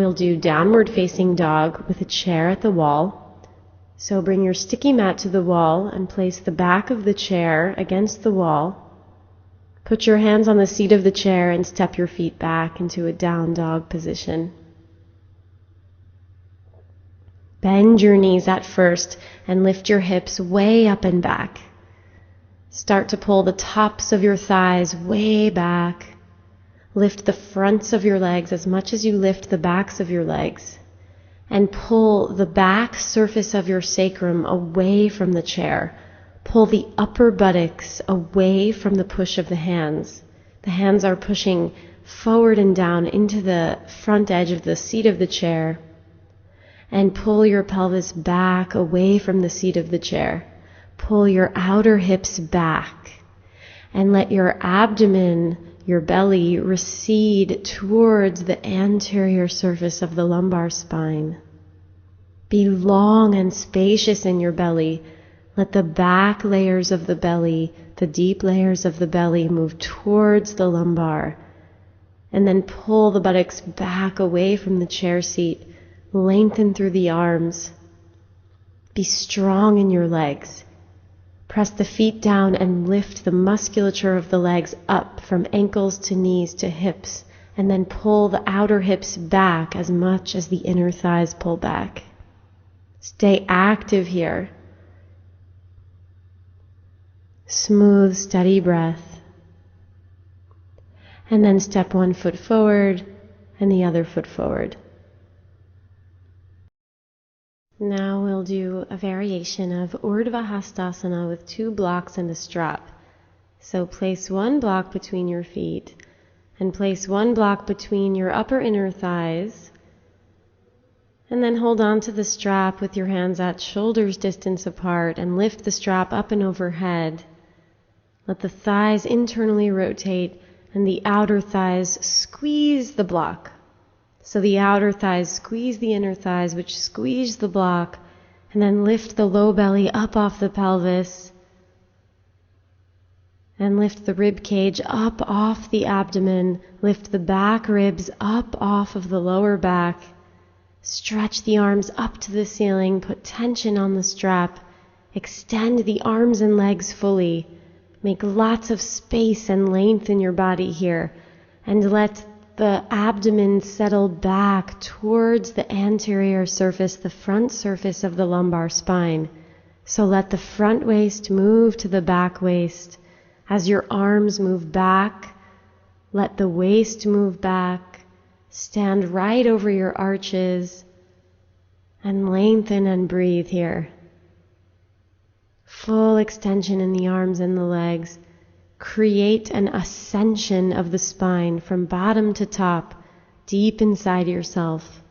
we'll do downward facing dog with a chair at the wall. So bring your sticky mat to the wall and place the back of the chair against the wall. Put your hands on the seat of the chair and step your feet back into a down dog position. Bend your knees at first and lift your hips way up and back. Start to pull the tops of your thighs way back. Lift the fronts of your legs as much as you lift the backs of your legs. And pull the back surface of your sacrum away from the chair. Pull the upper buttocks away from the push of the hands. The hands are pushing forward and down into the front edge of the seat of the chair. And pull your pelvis back away from the seat of the chair. Pull your outer hips back and let your abdomen, your belly, recede towards the anterior surface of the lumbar spine. Be long and spacious in your belly. Let the back layers of the belly, the deep layers of the belly, move towards the lumbar. And then pull the buttocks back away from the chair seat. Lengthen through the arms. Be strong in your legs. Press the feet down and lift the musculature of the legs up from ankles to knees to hips, and then pull the outer hips back as much as the inner thighs pull back. Stay active here. Smooth, steady breath. And then step one foot forward and the other foot forward. Now we'll do a variation of Urdhva Hastasana with 2 blocks and a strap. So place one block between your feet and place one block between your upper inner thighs. And then hold on to the strap with your hands at shoulders distance apart and lift the strap up and overhead. Let the thighs internally rotate and the outer thighs squeeze the block. So the outer thighs squeeze the inner thighs, which squeeze the block, and then lift the low belly up off the pelvis, and lift the rib cage up off the abdomen, lift the back ribs up off of the lower back, stretch the arms up to the ceiling, put tension on the strap, extend the arms and legs fully, make lots of space and length in your body here, and let the abdomen settle back towards the anterior surface, the front surface of the lumbar spine. So let the front waist move to the back waist. As your arms move back, let the waist move back. Stand right over your arches and lengthen and breathe here. Full extension in the arms and the legs. Create an ascension of the spine from bottom to top, deep inside yourself.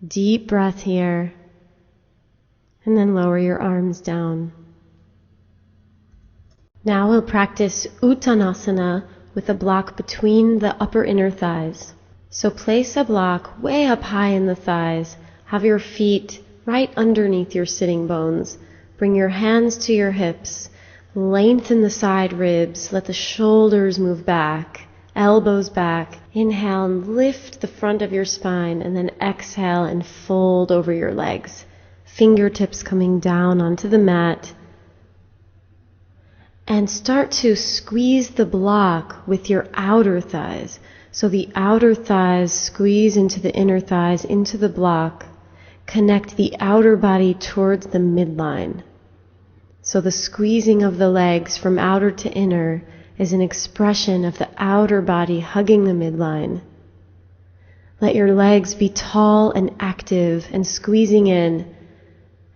Deep breath here, and then lower your arms down. Now we'll practice Uttanasana with a block between the upper inner thighs. So place a block way up high in the thighs. Have your feet right underneath your sitting bones. Bring your hands to your hips. Lengthen the side ribs, let the shoulders move back, elbows back. Inhale and lift the front of your spine, and then exhale and fold over your legs. Fingertips coming down onto the mat. And start to squeeze the block with your outer thighs. So the outer thighs squeeze into the inner thighs, into the block. Connect the outer body towards the midline. So the squeezing of the legs from outer to inner is an expression of the outer body hugging the midline. Let your legs be tall and active and squeezing in,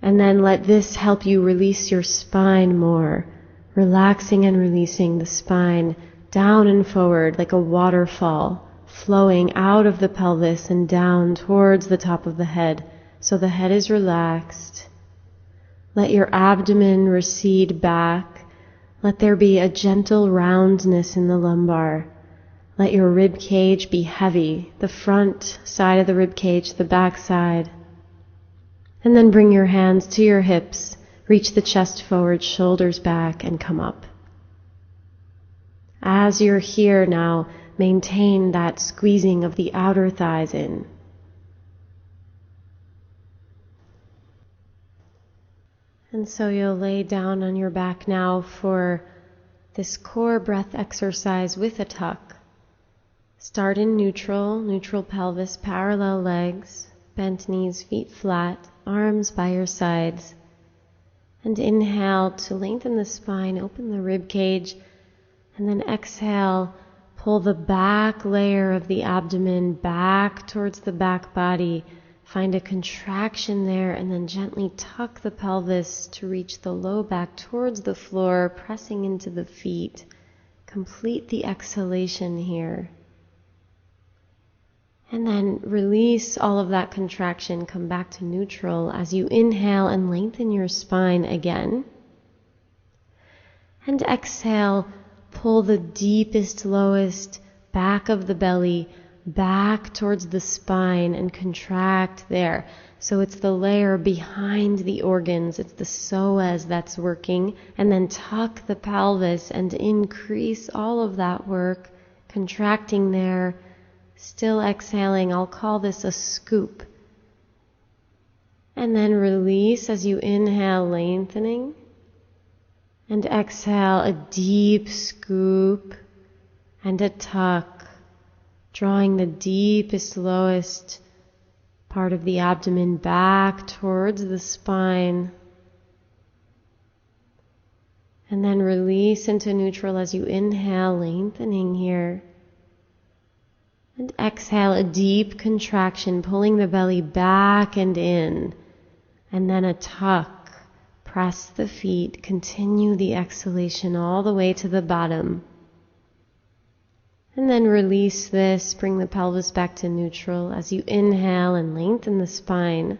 and then let this help you release your spine more, relaxing and releasing the spine down and forward like a waterfall, flowing out of the pelvis and down towards the top of the head, so the head is relaxed. Let your abdomen recede back. Let there be a gentle roundness in the lumbar. Let your rib cage be heavy, the front side of the rib cage, the back side. And then bring your hands to your hips. Reach the chest forward, shoulders back, and come up. As you're here now, maintain that squeezing of the outer thighs in. And so you'll lay down on your back now for this core breath exercise with a tuck. Start in neutral, neutral pelvis, parallel legs, bent knees, feet flat, arms by your sides. And inhale to lengthen the spine, open the rib cage, and then exhale, pull the back layer of the abdomen back towards the back body. Find a contraction there, and then gently tuck the pelvis to reach the low back towards the floor, pressing into the feet. Complete the exhalation here. And then release all of that contraction, come back to neutral as you inhale and lengthen your spine again. And exhale, pull the deepest, lowest back of the belly back towards the spine and contract there. So it's the layer behind the organs, it's the psoas that's working. And then tuck the pelvis and increase all of that work, contracting there. Still exhaling, I'll call this a scoop. And then release as you inhale, lengthening. And exhale, a deep scoop and a tuck, drawing the deepest, lowest part of the abdomen back towards the spine. And then release into neutral as you inhale, lengthening here. And exhale, a deep contraction, pulling the belly back and in. And then a tuck. Press the feet. Continue the exhalation all the way to the bottom. And then release this. Bring the pelvis back to neutral as you inhale and lengthen the spine.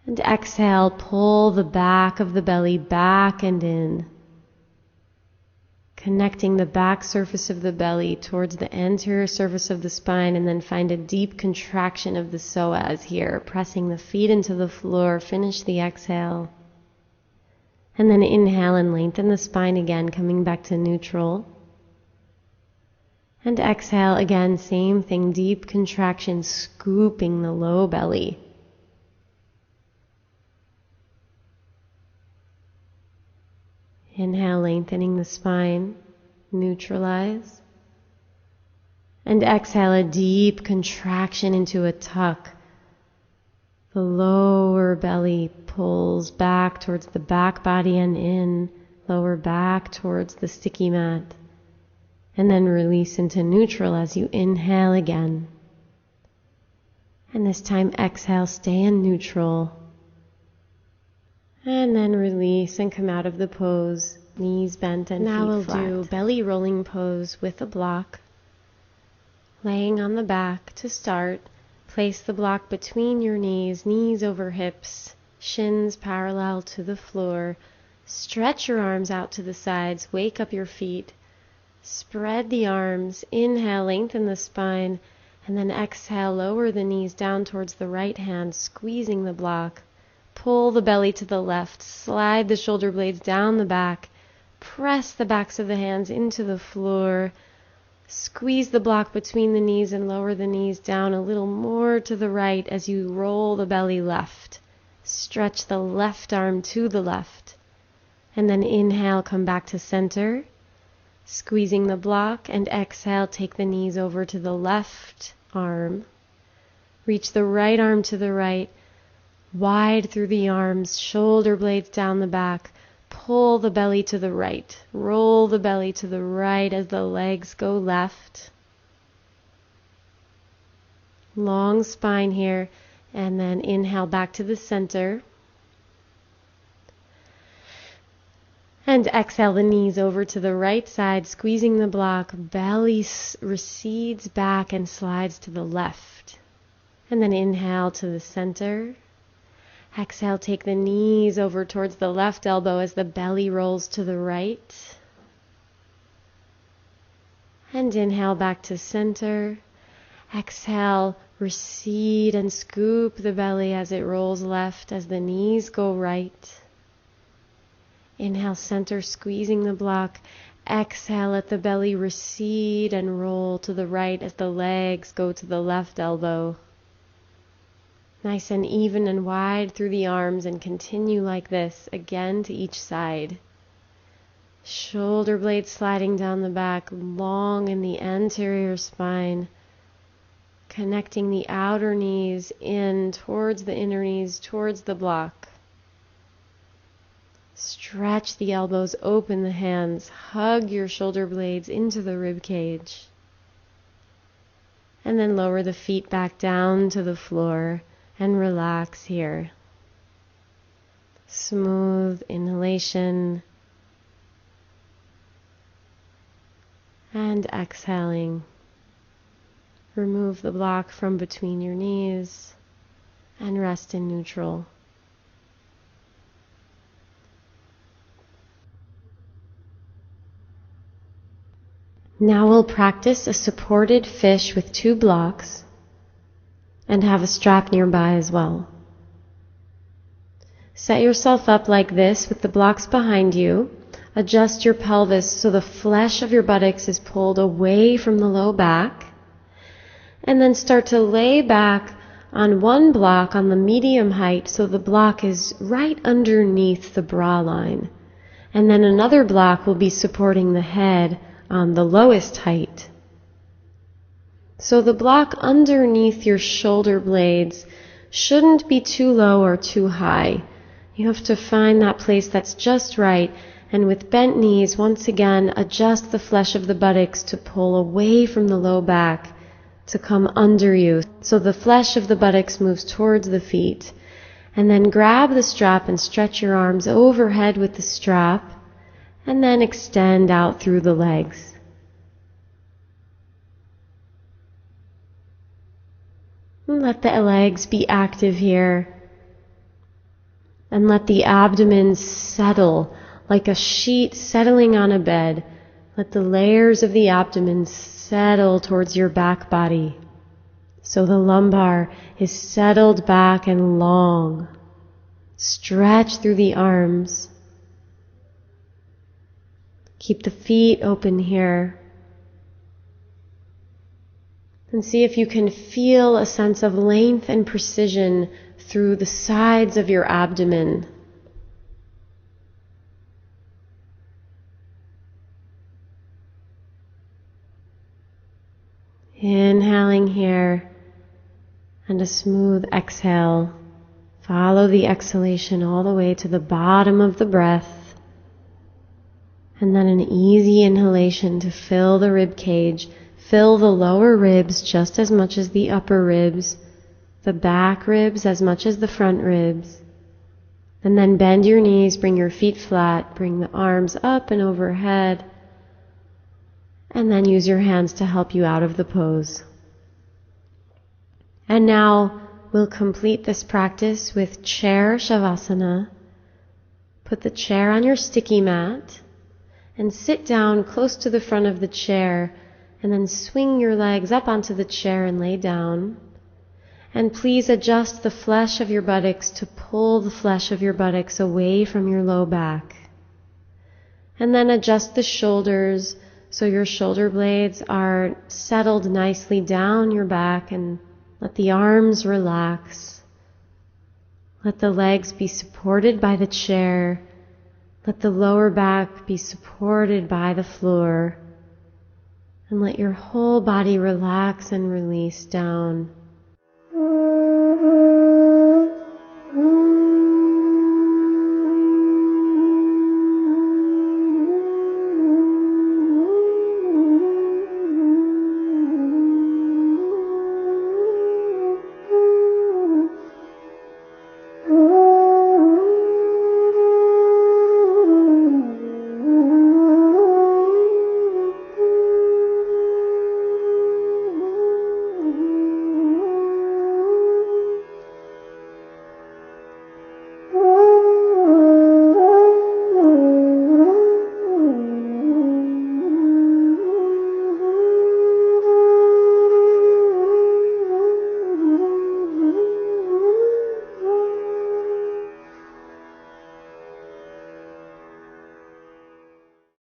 And exhale, pull the back of the belly back and in. Connecting the back surface of the belly towards the anterior surface of the spine, and then find a deep contraction of the psoas here, pressing the feet into the floor. Finish the exhale. And then inhale and lengthen the spine again, coming back to neutral. And exhale again, same thing, deep contraction, scooping the low belly. Inhale, lengthening the spine, neutralize. And exhale, a deep contraction into a tuck. The lower belly pulls back towards the back body and in, lower back towards the sticky mat. And then release into neutral as you inhale again. And this time exhale, stay in neutral. And then release and come out of the pose, knees bent and Now feet flat. we'll do belly rolling pose with a block. Laying on the back to start, place the block between your knees, knees over hips, shins parallel to the floor. Stretch your arms out to the sides, wake up your feet. Spread the arms, inhale, lengthen the spine, and then exhale, lower the knees down towards the right hand, squeezing the block. Pull the belly to the left, slide the shoulder blades down the back, press the backs of the hands into the floor, squeeze the block between the knees and lower the knees down a little more to the right as you roll the belly left. Stretch the left arm to the left, and then inhale, come back to center, squeezing the block, and exhale, take the knees over to the left arm, reach the right arm to the right, wide through the arms, shoulder blades down the back, pull the belly to the right, roll the belly to the right as the legs go left. Long spine here, and then inhale back to the center. And exhale the knees over to the right side, squeezing the block, belly recedes back and slides to the left. And then inhale to the center. Exhale, take the knees over towards the left elbow as the belly rolls to the right. And inhale back to center. Exhale, recede and scoop the belly as it rolls left as the knees go right. Inhale, center, squeezing the block. exhale, let the belly recede and roll to the right as the legs go to the left elbow. Nice and even and wide through the arms, and continue like this again to each side. Shoulder blades sliding down the back, long in the anterior spine, connecting the outer knees in towards the inner knees, towards the block. Stretch the elbows, open the hands, hug your shoulder blades into the rib cage. And then lower the feet back down to the floor and relax here. Smooth inhalation and exhaling. Remove the block from between your knees and rest in neutral. Now we'll practice a supported fish with 2 blocks and have a strap nearby as well. Set yourself up like this with the blocks behind you. Adjust your pelvis so the flesh of your buttocks is pulled away from the low back. And then start to lay back on one block on the medium height so the block is right underneath the bra line. And then another block will be supporting the head on the lowest height. So the block underneath your shoulder blades shouldn't be too low or too high. You have to find that place that's just right, and with bent knees, once again, adjust the flesh of the buttocks to pull away from the low back, to come under you. So the flesh of the buttocks moves towards the feet. And then grab the strap and stretch your arms overhead with the strap, and then extend out through the legs. Let the legs be active here. And let the abdomen settle like a sheet settling on a bed. Let the layers of the abdomen settle towards your back body. So the lumbar is settled back and long. Stretch through the arms. Keep the feet open here. And see if you can feel a sense of length and precision through the sides of your abdomen. Inhaling here and a smooth exhale. Follow the exhalation all the way to the bottom of the breath. And then an easy inhalation to fill the rib cage. Fill the lower ribs just as much as the upper ribs, the back ribs as much as the front ribs. And then bend your knees, bring your feet flat, bring the arms up and overhead. And then use your hands to help you out of the pose. And now we'll complete this practice with chair shavasana. Put the chair on your sticky mat and sit down close to the front of the chair, and then swing your legs up onto the chair and lay down. And please adjust the flesh of your buttocks to pull the flesh of your buttocks away from your low back. And then adjust the shoulders so your shoulder blades are settled nicely down your back, and let the arms relax. Let the legs be supported by the chair. Let the lower back be supported by the floor. And let your whole body relax and release down.